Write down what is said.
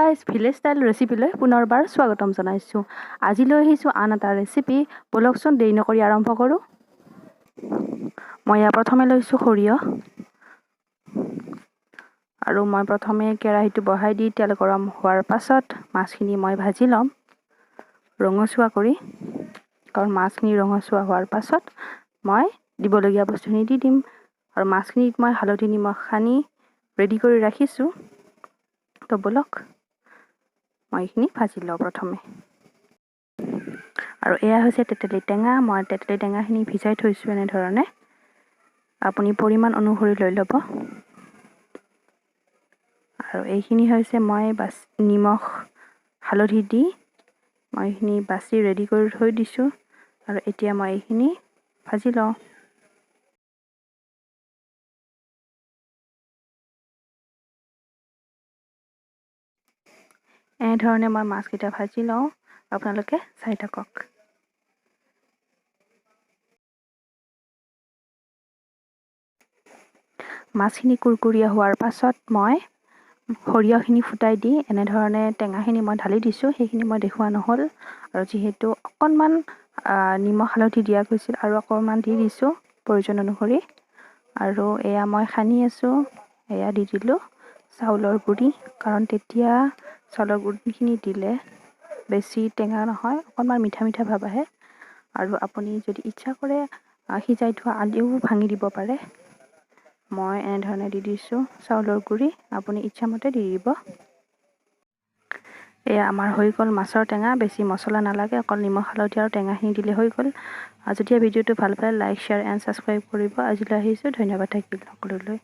Guys, village style ৰেচিপিলৈ পুনৰবাৰ স্বাগতম জনাইছোঁ। আজি লৈ আহিছোঁ আন এটা ৰেচিপি। ব'লকচোন দেৰি নকৰি আৰম্ভ কৰোঁ। মই ইয়াৰ প্ৰথমে লৈছোঁ সৰিয়হ, আৰু মই প্ৰথমে কেৰাহীটো বহাই দি তেল গৰম হোৱাৰ পাছত মাছখিনি মই ভাজি ল'ম ৰঙচুৱা কৰি, কাৰণ মাছখিনি ৰঙচুৱা হোৱাৰ পাছত মই দিবলগীয়া বস্তুখিনি দি দিম। আৰু মাছখিনিত মই হালধি নিমখ সানি ৰেডি কৰি ৰাখিছোঁ। তো ব'লক মই এইখিনি ভাজি লওঁ প্ৰথমে। আৰু এয়া হৈছে তেতেলী টেঙা। মই তেতেলী টেঙাখিনি ভিজাই থৈছোঁ এনেধৰণে। আপুনি পৰিমাণ অনুসৰি লৈ ল'ব। আৰু এইখিনি হৈছে মই নিমখ হালধি দি মই এইখিনি বাছি ৰেডি কৰি থৈ দিছোঁ। আৰু এতিয়া মই এইখিনি ভাজি লওঁ। এনেধৰণে মই মাছকেইটা ভাজি লওঁ, আপোনালোকে চাই থাকক। মাছখিনি কুৰকুৰীয়া হোৱাৰ পাছত মই সৰিয়হখিনি ফুটাই দি এনেধৰণে টেঙাখিনি মই ঢালি দিছোঁ। সেইখিনি মই দেখুওৱা নহ'ল, আৰু যিহেতু অকণমান নিমখ হালধি দিয়া গৈছিল আৰু অকণমান দি দিছোঁ প্ৰয়োজন অনুসৰি। আৰু এয়া মই সানি আছোঁ। এয়া দি দিলোঁ চাউলৰ গুড়ি, কাৰণ তেতিয়া চাউলৰ গুড়িখিনি দিলে বেছি টেঙা নহয়, অকণমান মিঠা মিঠা ভাৱ আহে। আৰু আপুনি যদি ইচ্ছা কৰে সিজাই থোৱা আলুও ভাঙি দিব পাৰে। মই এনেধৰণে দি দিছোঁ চাউলৰ গুড়ি, আপুনি ইচ্ছামতে দি দিব। এয়া আমাৰ হৈ গ'ল মাছৰ টেঙা। বেছি মছলা নালাগে, অকল নিমখ হালধি আৰু টেঙাখিনি দিলে হৈ গ'ল। যেতিয়া ভিডিঅ'টো ভাল পায় লাইক, শ্বেয়াৰ এণ্ড ছাবস্ক্ৰাইব কৰিব। আজিলৈ আহিছোঁ। ধন্যবাদ থাকিল সকলোলৈ।